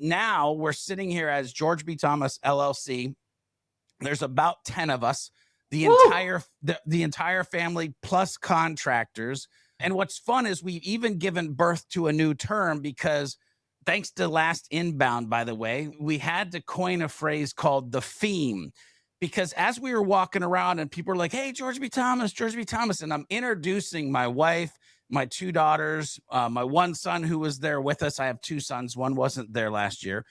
Now we're sitting here as George B. Thomas LLC. There's about 10 of us, Woo! The entire family plus contractors. And what's fun is we've even given birth to a new term because thanks to last inbound, by the way, we had to coin a phrase called the Feam. Because as we were walking around and people were like, hey, George B. Thomas, George B. Thomas, and I'm introducing my wife, my two daughters, my one son who was there with us. I have two sons. One wasn't there last year.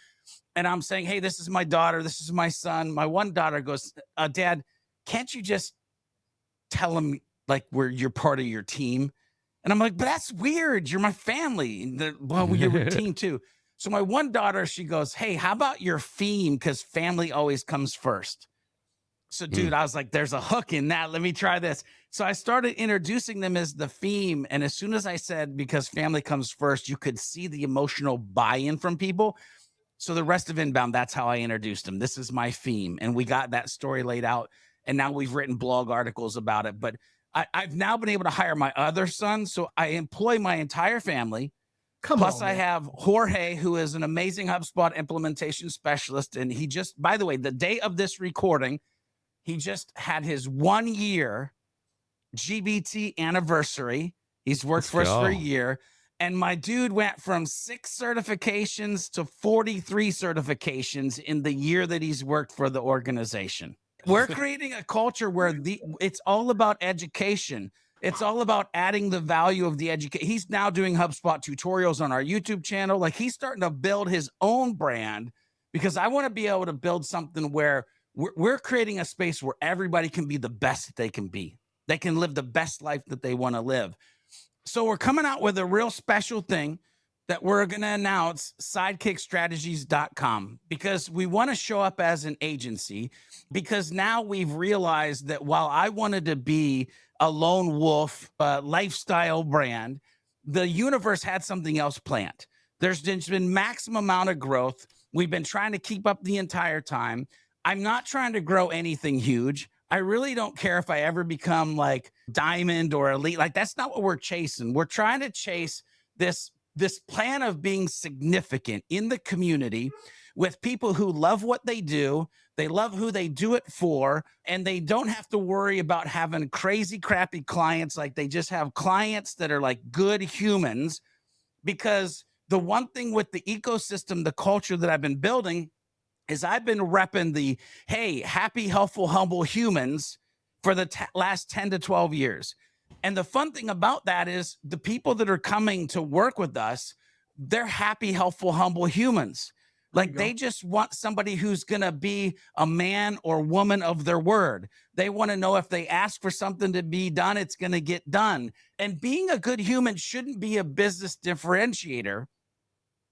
And I'm saying, hey, this is my daughter. This is my son. My one daughter goes, Dad, can't you just tell him like you're part of your team? And I'm like, but that's weird. You're my family. Well, you're a team too. So my one daughter, she goes, hey, how about your Feam? Because family always comes first. So, dude, I was like, there's a hook in that. Let me try this. So I started introducing them as the Feam. And as soon as I said, because family comes first, you could see the emotional buy-in from people. So the rest of inbound, that's how I introduced them. This is my Feam. And we got that story laid out. And now we've written blog articles about it. But I've now been able to hire my other son. So I employ my entire family. Plus, I have Jorge, who is an amazing HubSpot implementation specialist. And he just, by the way, the day of this recording, he just had his 1 year GBT anniversary. He's worked for us for a year. And my dude went from 6 certifications to 43 certifications in the year that he's worked for the organization. We're creating a culture where it's all about education. It's all about adding the value of the education. He's now doing HubSpot tutorials on our YouTube channel. Like he's starting to build his own brand because I want to be able to build something where we're creating a space where everybody can be the best that they can be. They can live the best life that they want to live. So we're coming out with a real special thing that we're going to announce, sidekickstrategies.com, because we want to show up as an agency, because now we've realized that while I wanted to be a lone wolf lifestyle brand, the universe had something else planned. There's been maximum amount of growth. We've been trying to keep up the entire time. I'm not trying to grow anything huge. I really don't care if I ever become like diamond or elite. Like that's not what we're chasing. We're trying to chase this plan of being significant in the community with people who love what they do. They love who they do it for, and they don't have to worry about having crazy, crappy clients. Like they just have clients that are like good humans, because the one thing with the ecosystem, the culture that I've been building is I've been repping the, hey, happy, helpful, humble humans for the last 10 to 12 years. And the fun thing about that is the people that are coming to work with us, they're happy, helpful, humble humans. Like they just want somebody who's going to be a man or woman of their word. They want to know if they ask for something to be done, it's going to get done. And being a good human shouldn't be a business differentiator.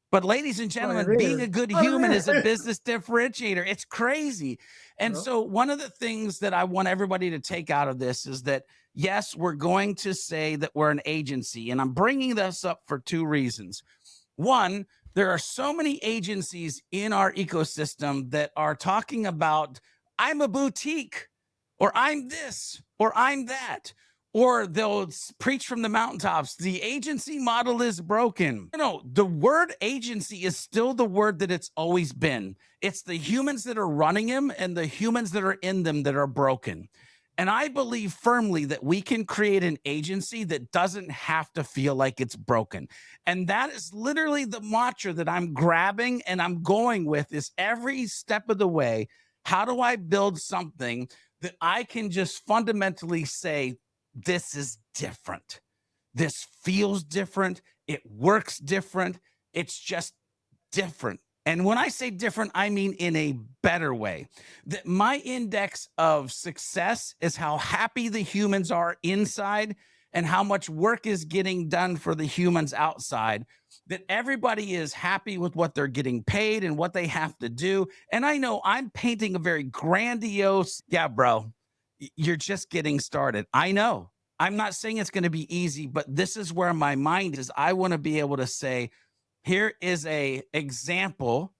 But ladies and gentlemen, being a good human is a business differentiator. It's crazy. And so one of the things that I want everybody to take out of this is that, yes, we're going to say that we're an agency. And I'm bringing this up for 2 reasons. One, there are so many agencies in our ecosystem that are talking about, I'm a boutique, or I'm this, or I'm that. Or they'll preach from the mountaintops, the agency model is broken. No, the word agency is still the word that it's always been. It's the humans that are running them and the humans that are in them that are broken. And I believe firmly that we can create an agency that doesn't have to feel like it's broken. And that is literally the mantra that I'm grabbing and I'm going with, is every step of the way, how do I build something that I can just fundamentally say, this is different. This feels different. It works different. It's just different. And when I say different, I mean in a better way. That my index of success is how happy the humans are inside and how much work is getting done for the humans outside. That everybody is happy with what they're getting paid and what they have to do. And I know I'm painting a very grandiose, yeah, bro, you're just getting started. I know. I'm not saying it's going to be easy, but this is where my mind is. I want to be able to say, here is a example,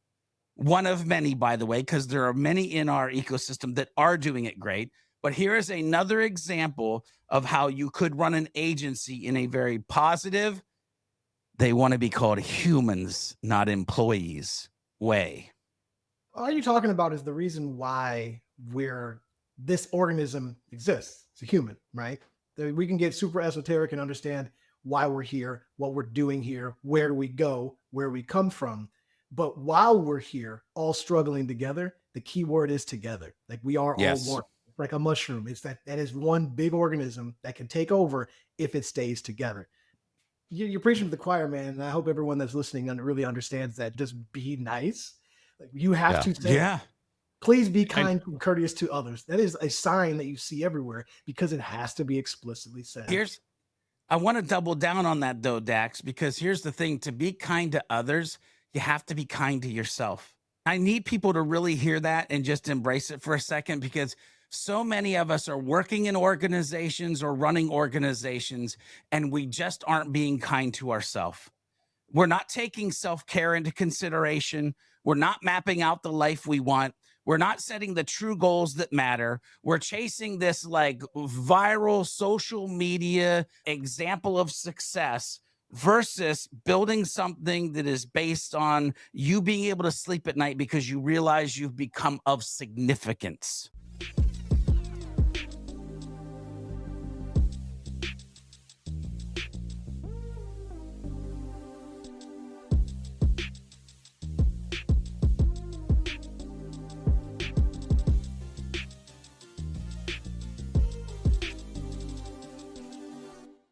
one of many, by the way, because there are many in our ecosystem that are doing it great. But here is another example of how you could run an agency in a very positive. They want to be called humans, not employees. way. All you're talking about is the reason why we're this organism exists. It's a human, right? That we can get super esoteric and understand why we're here, what we're doing here, where we go, where we come from. But while we're here, all struggling together, the key word is together. Like we are all Yes. one. Like a mushroom. It's that is one big organism that can take over if it stays together. You're preaching to the choir, man. And I hope everyone that's listening really understands that. Just be nice. Like you have Yeah. to say it. Yeah. Please be And kind and courteous to others. That is a sign that you see everywhere because it has to be explicitly said. here's I want to double down on that though, Dax, because here's the thing: to be kind to others, you have to be kind to yourself. I need people to really hear that and just embrace it for a second, because so many of us are working in organizations or running organizations and we just aren't being kind to ourselves. We're not taking self care into consideration. We're not mapping out the life we want. We're not setting the true goals that matter. We're chasing this like viral social media example of success versus building something that is based on you being able to sleep at night because you realize you've become of significance.